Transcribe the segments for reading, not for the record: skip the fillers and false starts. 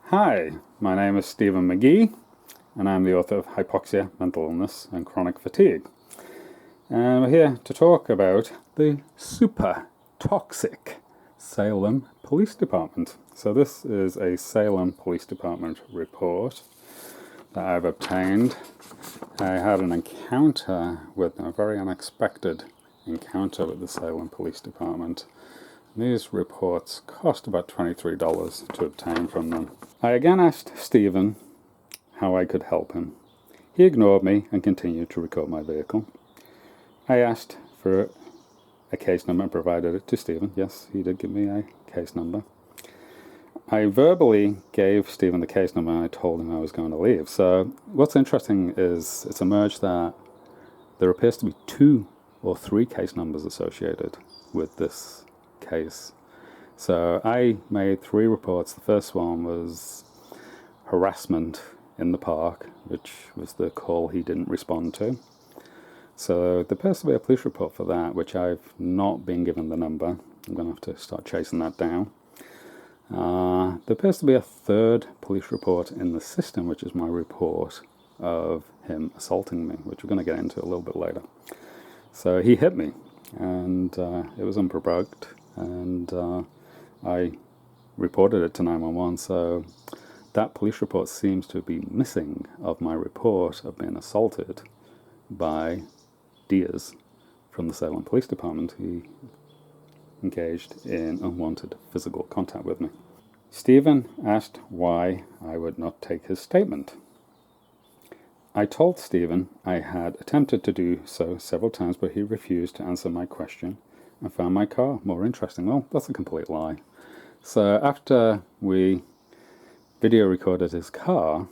Hi, my name is Stephen Magee, and I'm the author of Hypoxia, Mental Illness, and Chronic Fatigue. And we're here to talk about the super toxic Salem Police Department. So this is a Salem Police Department report that I've obtained. I had an encounter with a very unexpected encounter with the Salem Police Department. These reports cost about $23 to obtain from them. I again asked Stephen how I could help him. He ignored me and continued to record my vehicle. I asked for a case number and provided it to Stephen. Yes, he did give me a case number. I verbally gave Stephen the case number and I told him I was going to leave. So what's interesting is it's emerged that there appears to be 2 or 3 case numbers associated with this case. So I made 3 reports. The first one was harassment in the park, which was the call he didn't respond to. So there appears to be a police report for that, which I've not been given the number. I'm going to have to start chasing that down. There appears to be a 3rd police report in the system, which is my report of him assaulting me, which we're going to get into a little bit later. So he hit me, and it was unprovoked, and I reported it to 911. So that police report seems to be missing of my report of being assaulted by Diaz from the Salem Police Department. He engaged in unwanted physical contact with me. Stephen asked why I would not take his statement. I told Stephen I had attempted to do so several times, but he refused to answer my question and found my car more interesting. Well, that's a complete lie. So after we video recorded his car,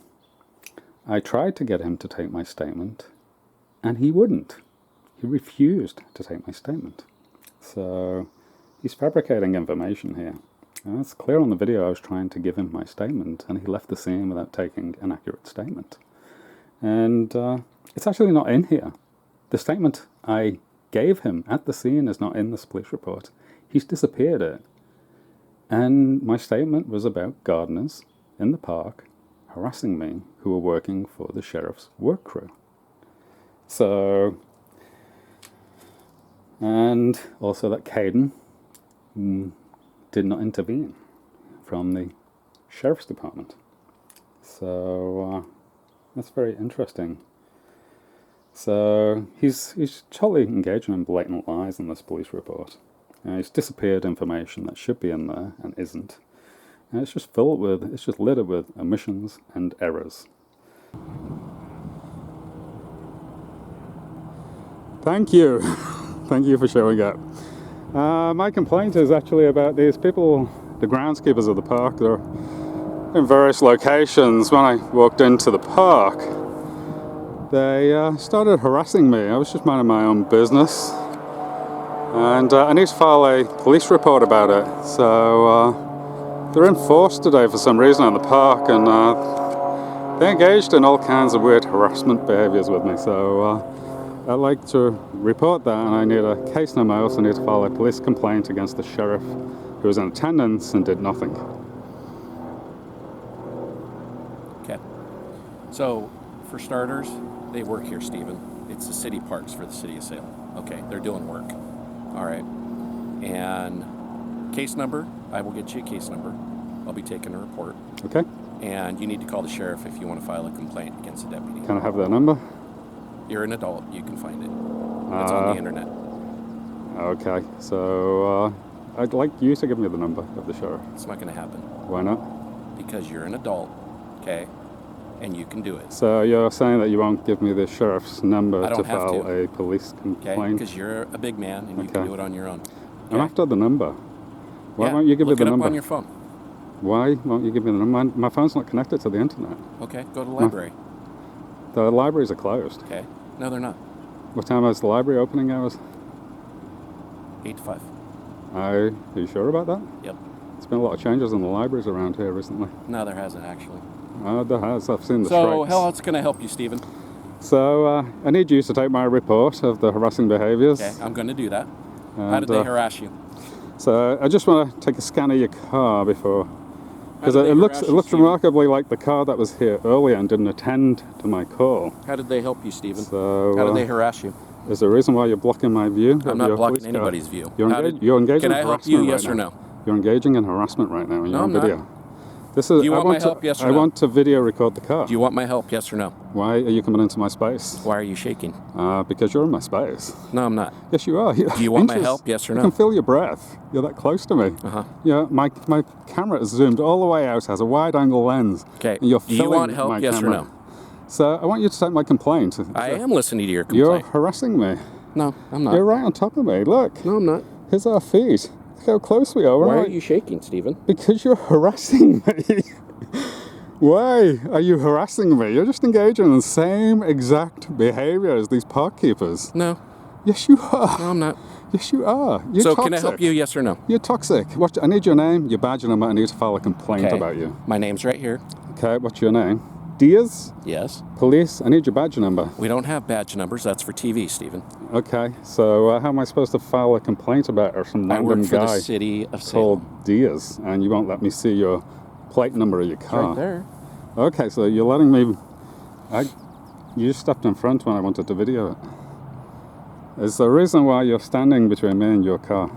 I tried to get him to take my statement, and he wouldn't. He refused to take my statement. So he's fabricating information here. And it's clear on the video I was trying to give him my statement, and he left the scene without taking an accurate statement. And it's actually not in here. The statement I gave him at the scene is not in this police report. He's disappeared it. And my statement was about gardeners in the park harassing me who were working for the sheriff's work crew. So, and also that Kadin did not intervene from the sheriff's department. So that's very interesting. So he's totally engaging in blatant lies in this police report. He's disappeared information that should be in there and isn't. And it's just littered with omissions and errors. Thank you. Thank you for showing up. My complaint is actually about these people, the groundskeepers of the park. They're in various locations. When I walked into the park, they started harassing me. I was just minding my own business. And I need to file a police report about it. So they're in force today for some reason in the park, and they engaged in all kinds of weird harassment behaviors with me. So I'd like to report that, and I need a case number. I also need to file a police complaint against the sheriff who was in attendance and did nothing. Okay. So, for starters, they work here, Stephen. It's the city parks for the city of Salem. Okay, they're doing work. All right. And case number, I will get you a case number. I'll be taking a report. Okay. And you need to call the sheriff if you want to file a complaint against a deputy. Can I have that number? You're an adult. You can find it. It's on the internet. Okay. So I'd like you to give me the number of the sheriff. It's not going to happen. Why not? Because you're an adult, okay? And you can do it. So you're saying that you won't give me the sheriff's number to file a police complaint? Okay, because you're a big man and you can do it on your own. Okay? I'm after the number. Why won't you give me the number? Look it up on your phone. Why won't you give me the number? My phone's not connected to the internet. Okay, go to the library. The libraries are closed. Okay. No, they're not. What time is the library opening hours? 8 to 5. Are you sure about that? Yep. There's been a lot of changes in the libraries around here recently. No, there hasn't actually. There has. I've seen the strikes. strikes. So how else can I help you, Stephen? So I need you to take my report of the harassing behaviours. Okay, I'm going to do that. How did they harass you? So I just want to take a scan of your car before Because it looks remarkably like the car that was here earlier and didn't attend to my call. How did they help you, Stephen? So, how did they harass you? Is there a reason why you're blocking my view? I'm not blocking anybody's view. You're engaging Can in I help harassment you, yes right or now. no? You're engaging in harassment right now, and you're on I'm video. not. This is. Do you want my help, yes or no? I want to video record the car. Do you want my help, yes or no? Why are you coming into my space? Why are you shaking? Because you're in my space. No, I'm not. Yes, you are. Do you want my help, yes or no? I can feel your breath. You're that close to me. Yeah, my camera is zoomed all the way out, has a wide-angle lens. Okay. And you're Do you want help, my yes camera. or no? So I want you to take my complaint. I am listening to your complaint. You're harassing me. No, I'm not. You're right on top of me. Look. No, I'm not. Here's our feet. Look how close we are. Why are you shaking, Stephen? Because you're harassing me. Why are you harassing me? You're just engaging in the same exact behavior as these park keepers. No. Yes, you are. No, I'm not. Yes, you are. You're so toxic. Can I help you, yes or no? You're toxic. I need your name, your badge number. I need to file a complaint about you. My name's right here. Okay, what's your name? Diaz? Yes. Police, I need your badge number. We don't have badge numbers. That's for TV, Stephen. Okay, so how am I supposed to file a complaint about some random I work for guy the city of Salem. called Diaz, and you won't let me see your plate number of your car? Right there. Okay, so you're letting me... You just stepped in front when I wanted to video it. Is there a reason why you're standing between me and your car?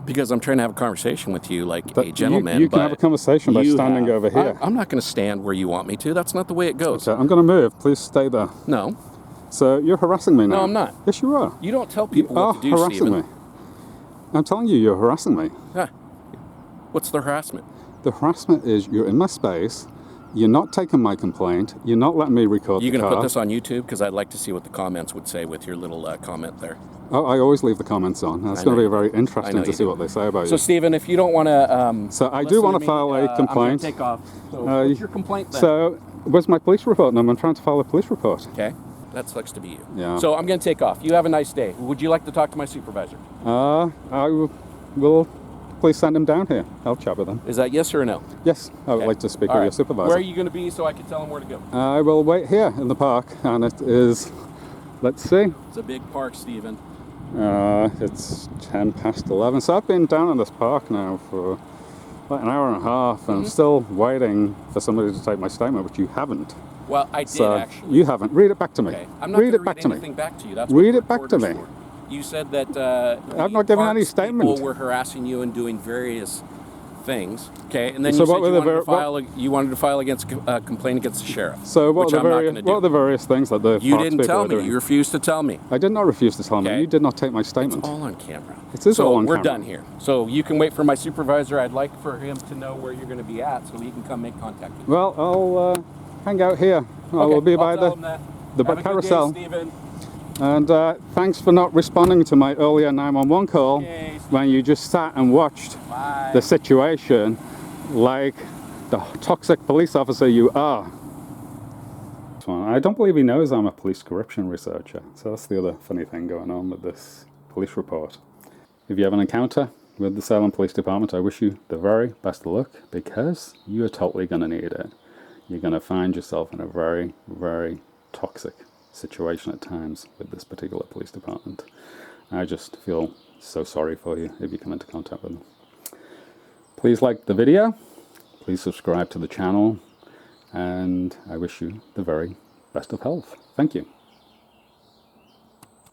Because I'm trying to have a conversation with you like a gentleman. You can have a conversation by standing over here. I'm not going to stand where you want me to. That's not the way it goes. Okay, I'm going to move. Please stay there. No. So you're harassing me now? No, I'm not. Yes, you are. You don't tell people what to do, harassing Stephen. me. I'm telling you, you're harassing me. What's the harassment? The harassment is you're in my space. You're not taking my complaint. You're not letting me record the car. You're going to put this on YouTube? Because I'd like to see what the comments would say with your little comment there. Oh, I always leave the comments on. It's going to be very interesting to see what they say about you. So, Stephen, if you don't want to... so I do want to file a complaint. I'm going to take off. So what's your complaint then? So, where's my police report number? I'm trying to file a police report. Okay. That sucks to be you. Yeah. So I'm going to take off. You have a nice day. Would you like to talk to my supervisor? I will... Please send him down here. I'll chat with him. Is that yes or a no? Yes, I would like to speak with your supervisor. Where are you going to be so I can tell him where to go? I will wait here in the park, and it is, let's see. It's a big park, Stephen. It's 10 past 11. So I've been down in this park now for like an hour and a half, and I'm still waiting for somebody to take my statement, which you haven't. Well, I did actually. You haven't. Read it back to me. Okay. I'm not going to read anything back to you. That's read it back to me. You said that I've not given any statement. People were harassing you and doing various things. Okay, and then so you said you wanted to file against a complaint against the sheriff. So what are the various things that the you didn't tell me? You refused to tell me. I did not refuse to tell me. You did not take my statement. It's all on camera. It is all on camera. So we're done here. So you can wait for my supervisor. I'd like for him to know where you're going to be at, so he can come make contact with you. Well, I'll hang out here. I will be by the carousel. And thanks for not responding to my earlier 911 call when you just sat and watched the situation like the toxic police officer you are. I don't believe he knows I'm a police corruption researcher. So that's the other funny thing going on with this police report. If you have an encounter with the Salem Police Department, I wish you the very best of luck, because you are totally going to need it. You're going to find yourself in a very, very toxic situation at times with this particular police department. I just feel so sorry for you if you come into contact with them. Please like the video, please subscribe to the channel, and I wish you the very best of health. Thank you.